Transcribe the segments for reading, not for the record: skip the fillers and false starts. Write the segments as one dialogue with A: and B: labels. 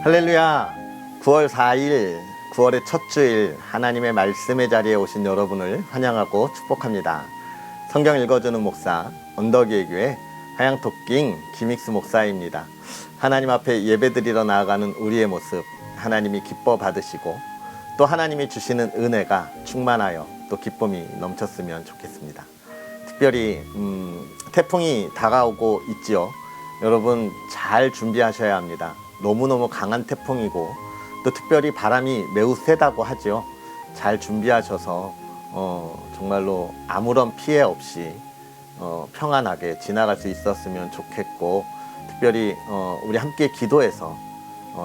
A: 할렐루야. 9월 4일 9월의 첫 주일 하나님의 말씀의 자리에 오신 여러분을 환영하고 축복합니다. 성경 읽어주는 목사 언덕이의 교회 하양토킹 김익수 목사입니다. 하나님 앞에 예배드리러 나아가는 우리의 모습 하나님이 기뻐 받으시고 또 하나님이 주시는 은혜가 충만하여 또 기쁨이 넘쳤으면 좋겠습니다. 특별히 태풍이 다가오고 있지요. 여러분 잘 준비하셔야 합니다. 너무너무 강한 태풍이고 또 특별히 바람이 매우 세다고 하죠. 잘 준비하셔서 정말로 아무런 피해 없이 평안하게 지나갈 수 있었으면 좋겠고, 특별히 우리 함께 기도해서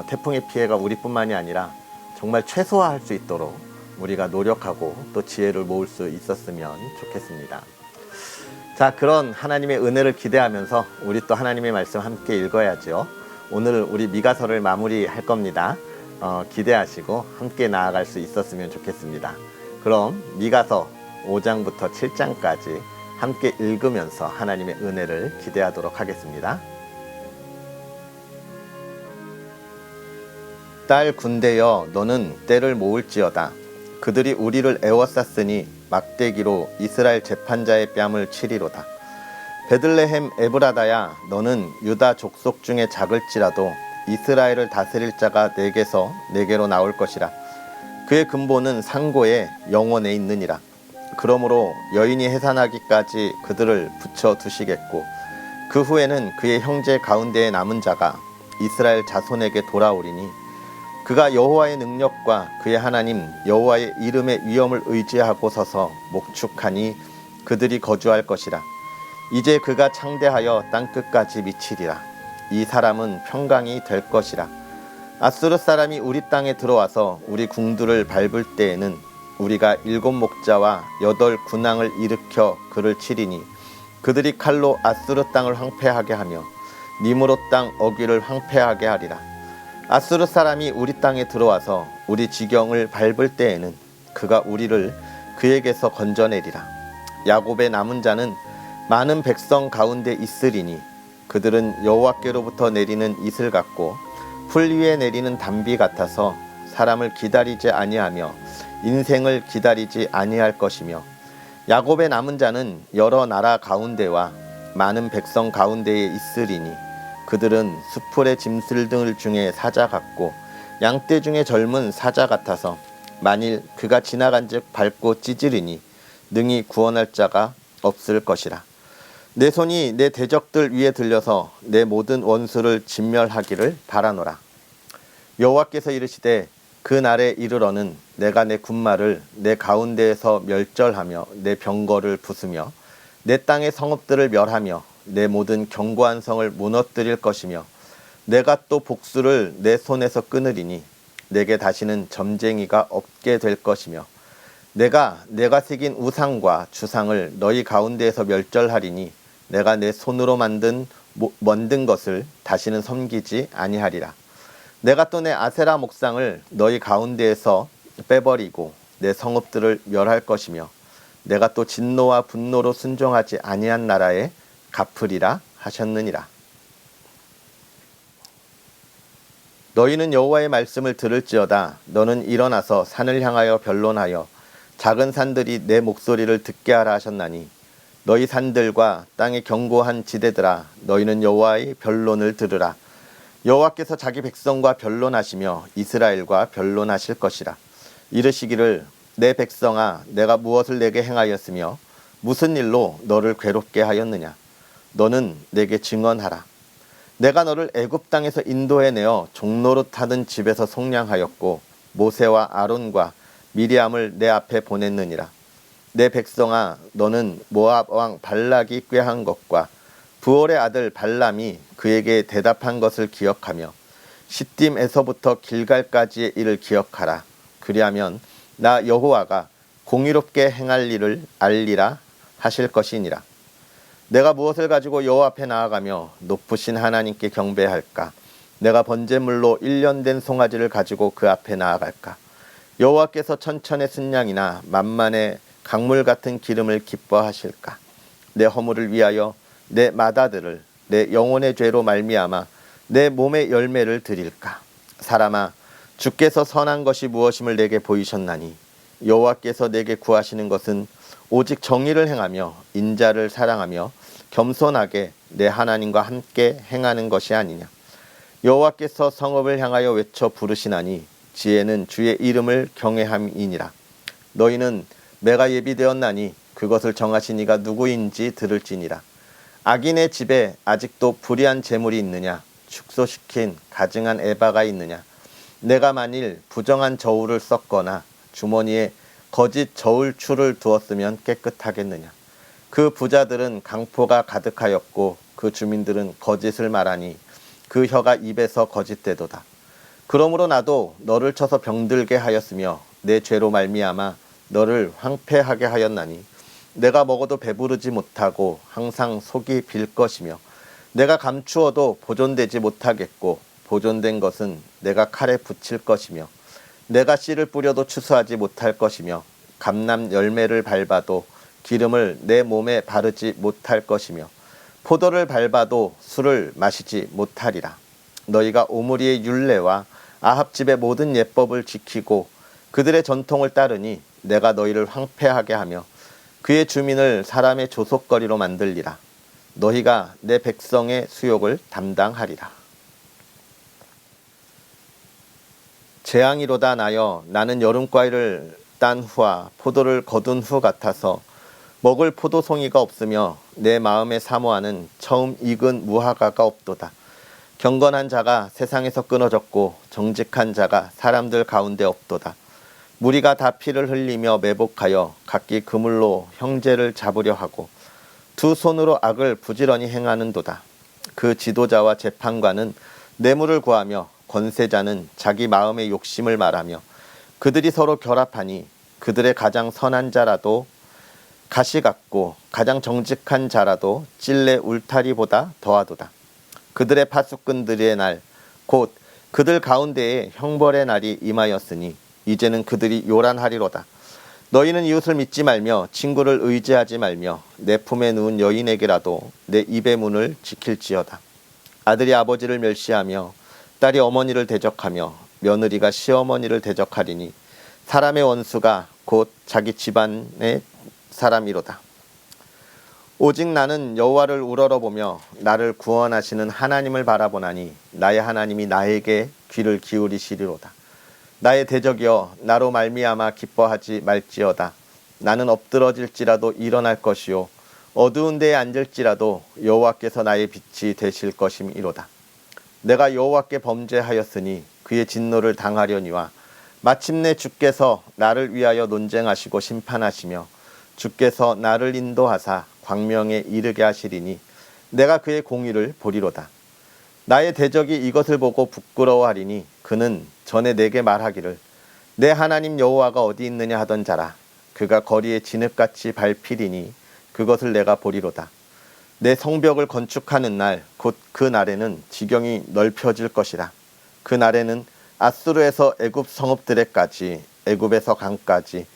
A: 태풍의 피해가 우리뿐만이 아니라 정말 최소화할 수 있도록 우리가 노력하고 또 지혜를 모을 수 있었으면 좋겠습니다. 자, 그런 하나님의 은혜를 기대하면서 우리 또 하나님의 말씀 함께 읽어야죠. 오늘 우리 미가서를 마무리할 겁니다. 기대하시고 함께 나아갈 수 있었으면 좋겠습니다. 그럼 미가서 5장부터 7장까지 함께 읽으면서 하나님의 은혜를 기대하도록 하겠습니다. 딸 군대여, 너는 때를 모을지어다. 그들이 우리를 애워쌌으니 막대기로 이스라엘 재판자의 뺨을 치리로다. 베들레헴 에브라다야, 너는 유다 족속 중에 작을지라도 이스라엘을 다스릴 자가 내게서 내게로 나올 것이라. 그의 근본은 상고에 영원에 있느니라. 그러므로 여인이 해산하기까지 그들을 붙여 두시겠고, 그 후에는 그의 형제 가운데에 남은 자가 이스라엘 자손에게 돌아오리니, 그가 여호와의 능력과 그의 하나님 여호와의 이름의 위엄을 의지하고 서서 목축하니 그들이 거주할 것이라. 이제 그가 창대하여 땅끝까지 미치리라. 이 사람은 평강이 될 것이라. 아수르 사람이 우리 땅에 들어와서 우리 궁들을 밟을 때에는 우리가 7 목자와 8 군왕을 일으켜 그를 치리니, 그들이 칼로 아수르 땅을 황폐하게 하며 니므롯 땅 어귀를 황폐하게 하리라. 아수르 사람이 우리 땅에 들어와서 우리 지경을 밟을 때에는 그가 우리를 그에게서 건져내리라. 야곱의 남은 자는 많은 백성 가운데 있으리니, 그들은 여호와께로부터 내리는 이슬 같고 풀 위에 내리는 단비 같아서 사람을 기다리지 아니하며 인생을 기다리지 아니할 것이며, 야곱의 남은 자는 여러 나라 가운데와 많은 백성 가운데에 있으리니, 그들은 수풀의 짐승들 중에 사자 같고 양떼 중에 젊은 사자 같아서 만일 그가 지나간즉 밟고 찢으리니 능히 구원할 자가 없을 것이라. 내 손이 내 대적들 위에 들려서 내 모든 원수를 진멸하기를 바라노라. 여호와께서 이르시되, 그 날에 이르러는 내가 내 군마를 내 가운데에서 멸절하며 내 병거를 부수며 내 땅의 성읍들을 멸하며 내 모든 견고한 성을 무너뜨릴 것이며, 내가 또 복수를 내 손에서 끊으리니 내게 다시는 점쟁이가 없게 될 것이며, 내가 새긴 우상과 주상을 너희 가운데에서 멸절하리니 내가 내 손으로 만든 것을 다시는 섬기지 아니하리라. 내가 또 내 아세라 목상을 너희 가운데에서 빼버리고 내 성읍들을 멸할 것이며, 내가 또 진노와 분노로 순종하지 아니한 나라에 갚으리라 하셨느니라. 너희는 여호와의 말씀을 들을지어다. 너는 일어나서 산을 향하여 변론하여 작은 산들이 내 목소리를 듣게 하라 하셨나니, 너희 산들과 땅의 견고한 지대들아, 너희는 여호와의 변론을 들으라. 여호와께서 자기 백성과 변론하시며 이스라엘과 변론하실 것이라. 이르시기를, 내 백성아, 내가 무엇을 내게 행하였으며 무슨 일로 너를 괴롭게 하였느냐. 너는 내게 증언하라. 내가 너를 애굽 땅에서 인도해내어 종노릇 하던 집에서 속량하였고 모세와 아론과 미리암을 내 앞에 보냈느니라. 내 백성아, 너는 모압 왕 발락이 꾀한 것과 부올의 아들 발람이 그에게 대답한 것을 기억하며 시딤에서부터 길갈까지의 일을 기억하라. 그리하면 나 여호와가 공의롭게 행할 일을 알리라 하실 것이니라. 내가 무엇을 가지고 여호와 앞에 나아가며 높으신 하나님께 경배할까? 내가 번제물로 1년 된 송아지를 가지고 그 앞에 나아갈까? 여호와께서 천천의 순양이나 만만의 강물 같은 기름을 기뻐하실까? 내 허물을 위하여 내 마다들을 내 영혼의 죄로 말미암아 내 몸의 열매를 드릴까? 사람아, 주께서 선한 것이 무엇임을 내게 보이셨나니 여호와께서 내게 구하시는 것은 오직 정의를 행하며 인자를 사랑하며 겸손하게 내 하나님과 함께 행하는 것이 아니냐. 여호와께서 성읍을 향하여 외쳐 부르시나니 지혜는 주의 이름을 경외함이니라. 너희는 매가 예비되었나니 그것을 정하신 이가 누구인지 들을지니라. 악인의 집에 아직도 불의한 재물이 있느냐. 축소시킨 가증한 에바가 있느냐. 내가 만일 부정한 저울을 썼거나 주머니에 거짓 저울추를 두었으면 깨끗하겠느냐. 그 부자들은 강포가 가득하였고 그 주민들은 거짓을 말하니 그 혀가 입에서 거짓되도다. 그러므로 나도 너를 쳐서 병들게 하였으며 내 죄로 말미암아 너를 황폐하게 하였나니 내가 먹어도 배부르지 못하고 항상 속이 빌 것이며 내가 감추어도 보존되지 못하겠고 보존된 것은 내가 칼에 붙일 것이며 내가 씨를 뿌려도 추수하지 못할 것이며 감람 열매를 밟아도 기름을 내 몸에 바르지 못할 것이며 포도를 밟아도 술을 마시지 못하리라. 너희가 오므리의 율례와 아합 집의 모든 예법을 지키고 그들의 전통을 따르니 내가 너희를 황폐하게 하며 그의 주민을 사람의 조속거리로 만들리라. 너희가 내 백성의 수욕을 담당하리라. 재앙이로다 나여 나는 여름과일을 딴 후와 포도를 거둔 후 같아서 먹을 포도송이가 없으며 내 마음에 사모하는 처음 익은 무화과가 없도다. 경건한 자가 세상에서 끊어졌고 정직한 자가 사람들 가운데 없도다. 무리가 다 피를 흘리며 매복하여 각기 그물로 형제를 잡으려 하고 두 손으로 악을 부지런히 행하는도다. 그 지도자와 재판관은 뇌물을 구하며 권세자는 자기 마음의 욕심을 말하며 그들이 서로 결합하니 그들의 가장 선한 자라도 가시 같고 가장 정직한 자라도 찔레 울타리보다 더하도다. 그들의 파수꾼들의 날 곧 그들 가운데에 형벌의 날이 임하였으니 이제는 그들이 요란하리로다. 너희는 이웃을 믿지 말며 친구를 의지하지 말며 내 품에 누운 여인에게라도 내 입의 문을 지킬지어다. 아들이 아버지를 멸시하며 딸이 어머니를 대적하며 며느리가 시어머니를 대적하리니 사람의 원수가 곧 자기 집안의 사람이로다. 오직 나는 여호와를 우러러보며 나를 구원하시는 하나님을 바라보나니 나의 하나님이 나에게 귀를 기울이시리로다. 나의 대적이여 나로 말미암아 기뻐하지 말지어다. 나는 엎드러질지라도 일어날 것이요 어두운 데에 앉을지라도 여호와께서 나의 빛이 되실 것임이로다. 내가 여호와께 범죄하였으니 그의 진노를 당하려니와 마침내 주께서 나를 위하여 논쟁하시고 심판하시며 주께서 나를 인도하사 광명에 이르게 하시리니 내가 그의 공의를 보리로다. 나의 대적이 이것을 보고 부끄러워하리니 그는 전에 내게 말하기를 내 하나님 여호와가 어디 있느냐 하던 자라. 그가 거리에 진흙같이 밟히리니 그것을 내가 보리로다. 내 성벽을 건축하는 날 곧 그 날에는 지경이 넓혀질 것이라. 그 날에는 아수르에서 애굽 성읍들에까지 애굽에서 강까지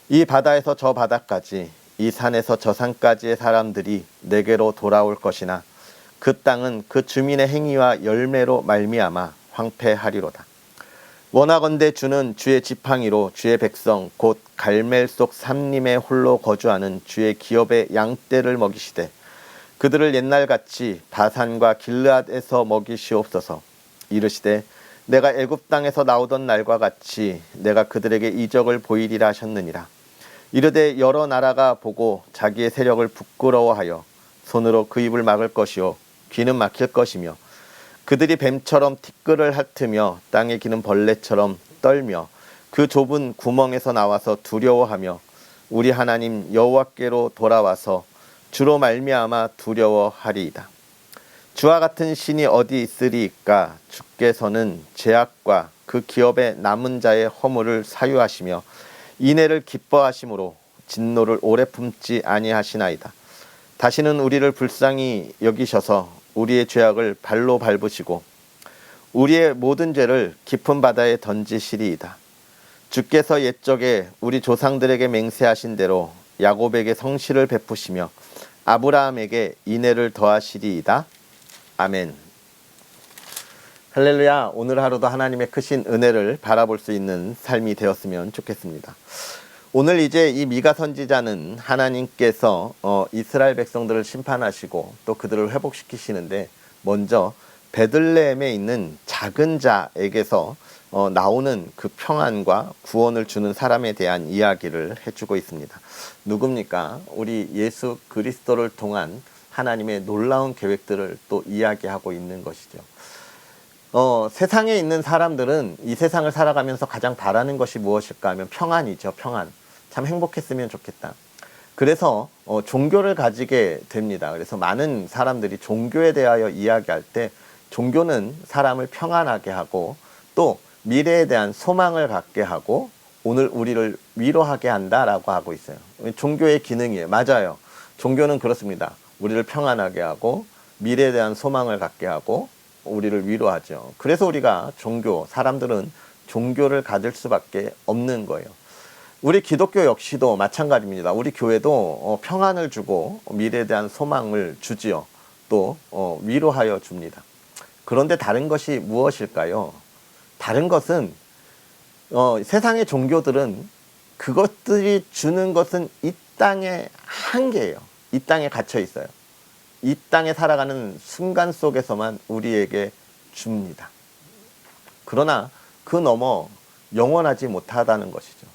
A: 이 바다에서 저 바다까지 이 산에서 저 산까지의 사람들이 내게로 돌아올 것이나 그 땅은 그 주민의 행위와 열매로 말미암아 황폐하리로다. 원하건대 주는 주의 지팡이로 주의 백성 곧 갈멜 속 삼림에 홀로 거주하는 주의 기업의 양떼를 먹이시되 그들을 옛날같이 바산과 길르앗에서 먹이시옵소서. 이르시되 내가 애굽 땅에서 나오던 날과 같이 내가 그들에게 이적을 보이리라 하셨느니라. 이르되 여러 나라가 보고 자기의 세력을 부끄러워하여 손으로 그 입을 막을 것이요 귀는 막힐 것이며 그들이 뱀처럼 티끌을 핥으며 땅에 기는 벌레처럼 떨며 그 좁은 구멍에서 나와서 두려워하며 우리 하나님 여호와께로 돌아와서 주로 말미암아 두려워하리이다. 주와 같은 신이 어디 있으리이까. 주께서는 죄악과 그 기업의 남은 자의 허물을 사유하시며 인애를 기뻐하심으로 진노를 오래 품지 아니하시나이다. 다시는 우리를 불쌍히 여기셔서 우리의 죄악을 발로 밟으시고 우리의 모든 죄를 깊은 바다에 던지시리이다. 주께서 옛적에 우리 조상들에게 맹세하신 대로 야곱에게 성실을 베푸시며 아브라함에게 인애를 더하시리이다. 아멘. 할렐루야. 오늘 하루도 하나님의 크신 은혜를 바라볼 수 있는 삶이 되었으면 좋겠습니다. 오늘 이제 이 미가 선지자는 하나님께서 이스라엘 백성들을 심판하시고 또 그들을 회복시키시는데 먼저 베들레헴에 있는 작은 자에게서 나오는 그 평안과 구원을 주는 사람에 대한 이야기를 해주고 있습니다. 누굽니까? 우리 예수 그리스도를 통한 하나님의 놀라운 계획들을 또 이야기하고 있는 것이죠. 세상에 있는 사람들은 이 세상을 살아가면서 가장 바라는 것이 무엇일까 하면 평안이죠. 평안. 참 행복했으면 좋겠다. 그래서 종교를 가지게 됩니다. 그래서 많은 사람들이 종교에 대하여 이야기할 때 종교는 사람을 평안하게 하고 또 미래에 대한 소망을 갖게 하고 오늘 우리를 위로하게 한다라고 하고 있어요. 종교의 기능이에요. 맞아요. 종교는 그렇습니다. 우리를 평안하게 하고 미래에 대한 소망을 갖게 하고 우리를 위로하죠. 그래서 우리가 사람들은 종교를 가질 수밖에 없는 거예요. 우리 기독교 역시도 마찬가지입니다. 우리 교회도 평안을 주고 미래에 대한 소망을 주지요. 또 위로하여 줍니다. 그런데 다른 것이 무엇일까요? 다른 것은 세상의 종교들은 그것들이 주는 것은 이 땅의 한계예요. 이 땅에 갇혀 있어요. 이 땅에 살아가는 순간 속에서만 우리에게 줍니다. 그러나 그 너머 영원하지 못하다는 것이죠.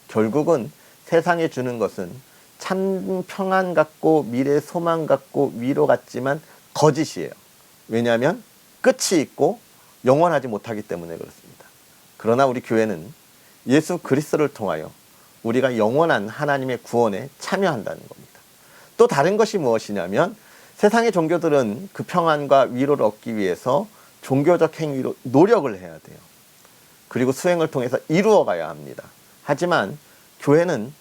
A: 결국은 세상에 주는 것은 참 평안 같고 미래 소망 같고 위로 같지만 거짓이에요. 왜냐하면 끝이 있고 영원하지 못하기 때문에 그렇습니다. 그러나 우리 교회는 예수 그리스도를 통하여 우리가 영원한 하나님의 구원에 참여한다는 겁니다. 또 다른 것이 무엇이냐면 세상의 종교들은 그 평안과 위로를 얻기 위해서 종교적 행위로 노력을 해야 돼요. 그리고 수행을 통해서 이루어가야 합니다. 하지만 교회는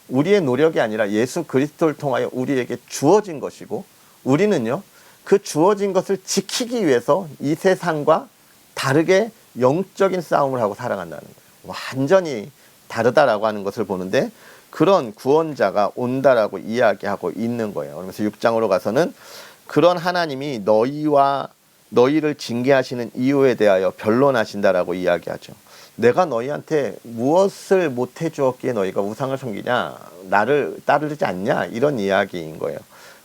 A: 우리의 노력이 아니라 예수 그리스도를 통하여 우리에게 주어진 것이고 우리는요 그 주어진 것을 지키기 위해서 이 세상과 다르게 영적인 싸움을 하고 살아간다는 거예요. 완전히 다르다라고 하는 것을 보는데 그런 구원자가 온다라고 이야기하고 있는 거예요. 그러면서 6장으로 가서는 그런 하나님이 너희를 징계하시는 이유에 대하여 변론하신다라고 이야기하죠. 내가 너희한테 무엇을 못해 주었기에 너희가 우상을 섬기냐, 나를 따르지 않냐, 이런 이야기인 거예요.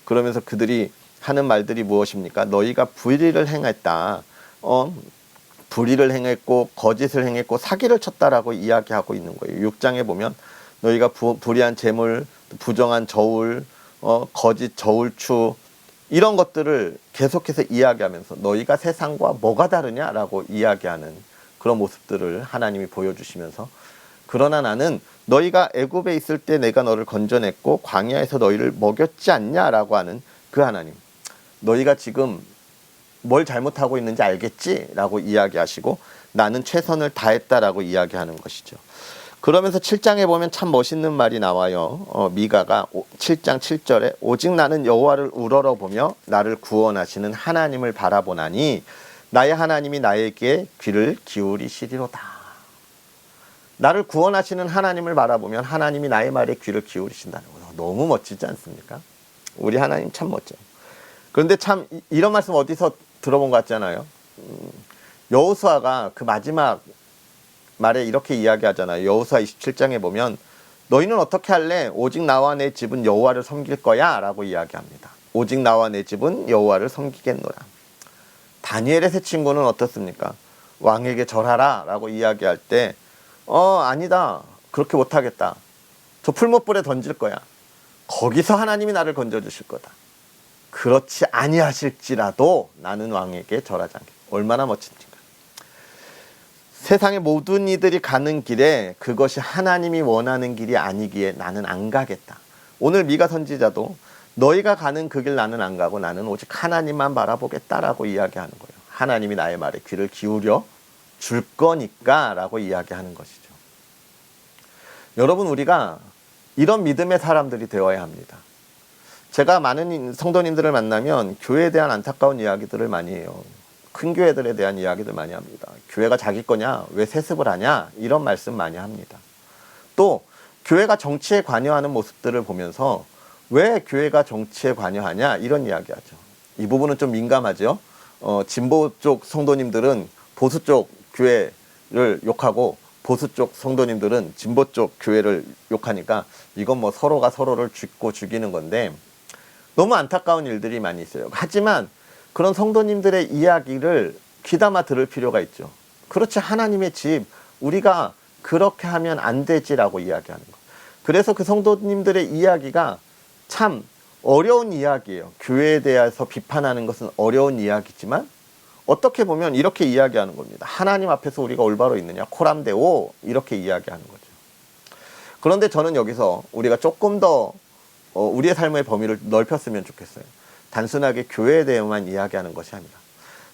A: 그러면서 그들이 하는 말들이 무엇입니까? 너희가 불의를 행했다. 불의를 행했고 거짓을 행했고 사기를 쳤다라고 이야기하고 있는 거예요. 6장에 보면 너희가 불의한 재물, 부정한 저울, 거짓 저울추 이런 것들을 계속해서 이야기하면서 너희가 세상과 뭐가 다르냐라고 이야기하는 그런 모습들을 하나님이 보여주시면서 그러나 나는 너희가 애굽에 있을 때 내가 너를 건져냈고 광야에서 너희를 먹였지 않냐라고 하는 그 하나님, 너희가 지금 뭘 잘못하고 있는지 알겠지? 라고 이야기하시고 나는 최선을 다했다라고 이야기하는 것이죠. 그러면서 7장에 보면 참 멋있는 말이 나와요. 미가가 7장 7절에 오직 나는 여호와를 우러러보며 나를 구원하시는 하나님을 바라보나니 나의 하나님이 나에게 귀를 기울이시리로다. 나를 구원하시는 하나님을 바라보면 하나님이 나의 말에 귀를 기울이신다는 거예요. 너무 멋지지 않습니까? 우리 하나님 참 멋져요. 그런데 참 이런 말씀 어디서 들어본 것 같잖아요. 여호수아가 그 마지막 말에 이렇게 이야기하잖아요. 여호수아 27장에 보면 너희는 어떻게 할래? 오직 나와 내 집은 여호와를 섬길 거야 라고 이야기합니다. 오직 나와 내 집은 여호와를 섬기겠노라. 다니엘의 세 친구는 어떻습니까? 왕에게 절하라 라고 이야기할 때 아니다, 그렇게 못하겠다, 저 풀무불에 던질 거야, 거기서 하나님이 나를 건져주실 거다, 그렇지 아니하실지라도 나는 왕에게 절하지 않겠다. 얼마나 멋진가. 세상의 모든 이들이 가는 길에 그것이 하나님이 원하는 길이 아니기에 나는 안 가겠다. 오늘 미가 선지자도 너희가 가는 그 길 나는 안 가고 나는 오직 하나님만 바라보겠다라고 이야기하는 거예요. 하나님이 나의 말에 귀를 기울여 줄 거니까 라고 이야기하는 것이죠. 여러분, 우리가 이런 믿음의 사람들이 되어야 합니다. 제가 많은 성도님들을 만나면 교회에 대한 안타까운 이야기들을 많이 해요. 큰 교회들에 대한 이야기들 많이 합니다. 교회가 자기 거냐? 왜 세습을 하냐? 이런 말씀 많이 합니다. 또 교회가 정치에 관여하는 모습들을 보면서 왜 교회가 정치에 관여하냐? 이런 이야기하죠. 이 부분은 좀 민감하죠. 진보 쪽 성도님들은 보수 쪽 교회를 욕하고 보수 쪽 성도님들은 진보 쪽 교회를 욕하니까 이건 뭐 서로가 서로를 죽고 죽이는 건데 너무 안타까운 일들이 많이 있어요. 하지만 그런 성도님들의 이야기를 귀담아 들을 필요가 있죠. 그렇지, 하나님의 집, 우리가 그렇게 하면 안 되지라고 이야기하는 거. 그래서 그 성도님들의 이야기가 참 어려운 이야기예요. 교회에 대해서 비판하는 것은 어려운 이야기지만 어떻게 보면 이렇게 이야기하는 겁니다. 하나님 앞에서 우리가 올바로 있느냐? 코람데오, 이렇게 이야기하는 거죠. 그런데 저는 여기서 우리가 조금 더 우리의 삶의 범위를 넓혔으면 좋겠어요. 단순하게 교회에 대해만 이야기하는 것이 아니라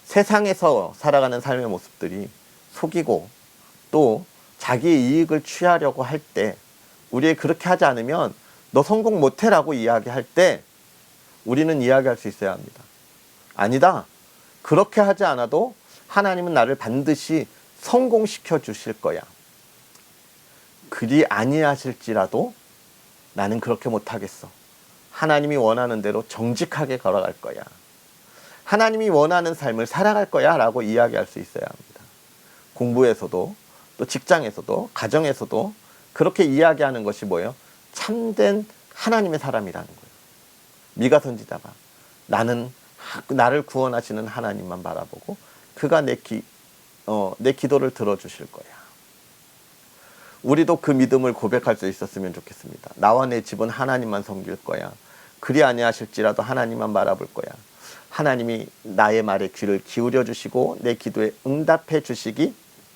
A: 세상에서 살아가는 삶의 모습들이 속이고 또 자기의 이익을 취하려고 할 때, 우리의 그렇게 하지 않으면 너 성공 못해라고 이야기할 때 우리는 이야기할 수 있어야 합니다. 아니다, 그렇게 하지 않아도 하나님은 나를 반드시 성공시켜 주실 거야. 그리 아니하실지라도 나는 그렇게 못하겠어. 하나님이 원하는 대로 정직하게 걸어갈 거야. 하나님이 원하는 삶을 살아갈 거야 라고 이야기할 수 있어야 합니다. 공부에서도 또 직장에서도 가정에서도 그렇게 이야기하는 것이 뭐예요? 참된 하나님의 사람이라는 거예요. 미가 선지자가 나를 구원하시는 하나님만 바라보고 그가 내 기도를 들어주실 거야. 우리도 그 믿음을 고백할 수 있었으면 좋겠습니다. 나와 내 집은 하나님만 섬길 거야. 그리 아니하실지라도 하나님만 바라볼 거야. 하나님이 나의 말에 귀를 기울여 주시고 내 기도에 응답해 주시기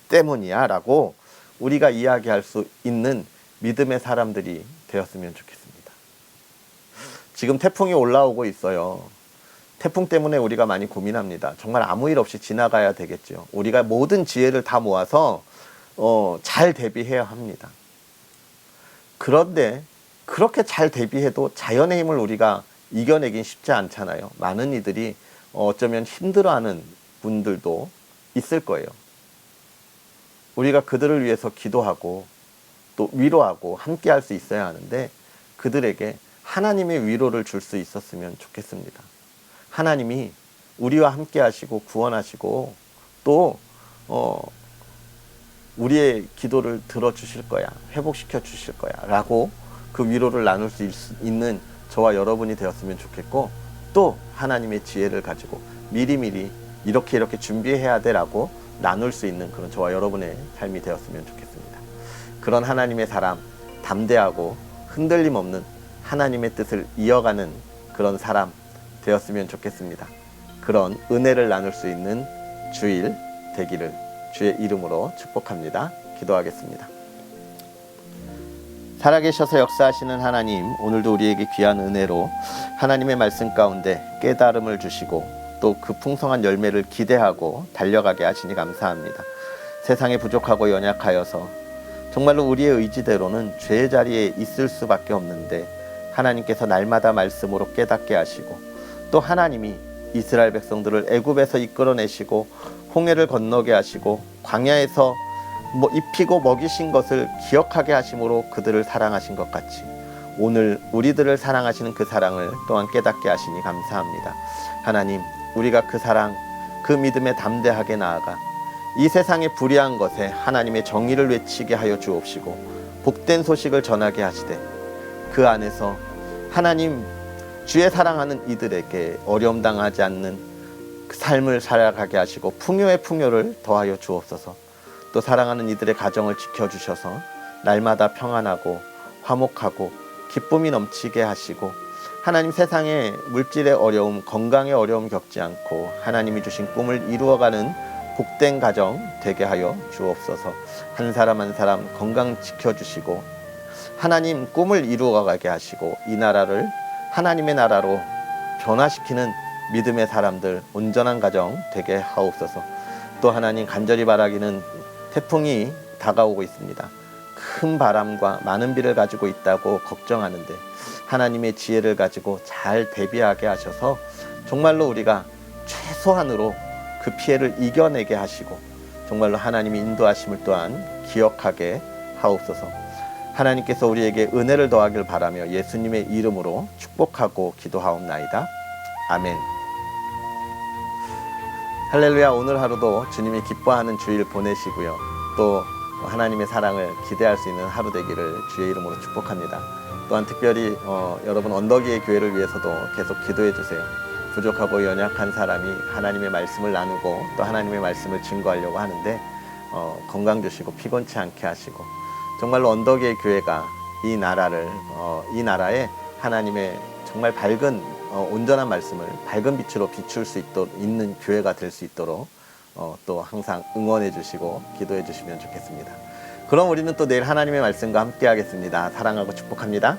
A: 때문이야 라고 우리가 이야기할 수 있는 믿음의 사람들이 되었으면 좋겠습니다. 지금 태풍이 올라오고 있어요. 태풍 때문에 우리가 많이 고민합니다. 정말 아무 일 없이 지나가야 되겠죠. 우리가 모든 지혜를 다 모아서 잘 대비해야 합니다. 그런데 그렇게 잘 대비해도 자연의 힘을 우리가 이겨내긴 쉽지 않잖아요. 많은 이들이 어쩌면 힘들어하는 분들도 있을 거예요. 우리가 그들을 위해서 기도하고 또 위로하고 함께 할 수 있어야 하는데 그들에게 하나님의 위로를 줄 수 있었으면 좋겠습니다. 하나님이 우리와 함께 하시고 구원하시고 또 우리의 기도를 들어주실 거야, 회복시켜 주실 거야 라고 그 위로를 나눌 수 있는 저와 여러분이 되었으면 좋겠고, 또 하나님의 지혜를 가지고 미리미리 이렇게 준비해야 돼 라고 나눌 수 있는 그런 저와 여러분의 삶이 되었으면 좋겠습니다. 그런 하나님의 사람, 담대하고 흔들림 없는 하나님의 뜻을 이어가는 그런 사람 되었으면 좋겠습니다. 그런 은혜를 나눌 수 있는 주일 되기를 주의 이름으로 축복합니다. 기도하겠습니다. 살아계셔서 역사하시는 하나님, 오늘도 우리에게 귀한 은혜로 하나님의 말씀 가운데 깨달음을 주시고 또 그 풍성한 열매를 기대하고 달려가게 하시니 감사합니다. 세상에 부족하고 연약하여서 정말로 우리의 의지대로는 죄의 자리에 있을 수밖에 없는데 하나님께서 날마다 말씀으로 깨닫게 하시고 또 하나님이 이스라엘 백성들을 애굽에서 이끌어내시고 홍해를 건너게 하시고 광야에서 입히고 먹이신 것을 기억하게 하심으로 그들을 사랑하신 것 같이 오늘 우리들을 사랑하시는 그 사랑을 또한 깨닫게 하시니 감사합니다. 하나님, 우리가 그 사랑, 그 믿음에 담대하게 나아가 이 세상의 불의한 것에 하나님의 정의를 외치게 하여 주옵시고 복된 소식을 전하게 하시되 그 안에서 하나님 주의 사랑하는 이들에게 어려움 당하지 않는 그 삶을 살아가게 하시고 풍요의 풍요를 더하여 주옵소서. 또 사랑하는 이들의 가정을 지켜주셔서 날마다 평안하고 화목하고 기쁨이 넘치게 하시고 하나님 세상의 물질의 어려움, 건강의 어려움 겪지 않고 하나님이 주신 꿈을 이루어가는 복된 가정 되게 하여 주옵소서. 한 사람 한 사람 건강 지켜주시고 하나님 꿈을 이루어가게 하시고 이 나라를 하나님의 나라로 변화시키는 믿음의 사람들, 온전한 가정 되게 하옵소서. 또 하나님 간절히 바라기는 태풍이 다가오고 있습니다. 큰 바람과 많은 비를 가지고 있다고 걱정하는데 하나님의 지혜를 가지고 잘 대비하게 하셔서 정말로 우리가 최소한으로 그 피해를 이겨내게 하시고 정말로 하나님의 인도하심을 또한 기억하게 하옵소서. 하나님께서 우리에게 은혜를 더하길 바라며 예수님의 이름으로 축복하고 기도하옵나이다. 아멘. 할렐루야. 오늘 하루도 주님이 기뻐하는 주일 보내시고요. 또 하나님의 사랑을 기대할 수 있는 하루 되기를 주의 이름으로 축복합니다. 또한 특별히 여러분 언덕이의 교회를 위해서도 계속 기도해 주세요. 부족하고 연약한 사람이 하나님의 말씀을 나누고 또 하나님의 말씀을 증거하려고 하는데 건강 주시고 피곤치 않게 하시고 정말로 언덕이의 교회가 이 나라에 하나님의 정말 밝은 온전한 말씀을 밝은 빛으로 비출 수 있는 교회가 될 수 있도록 또 항상 응원해 주시고 기도해 주시면 좋겠습니다. 그럼 우리는 또 내일 하나님의 말씀과 함께 하겠습니다. 사랑하고 축복합니다.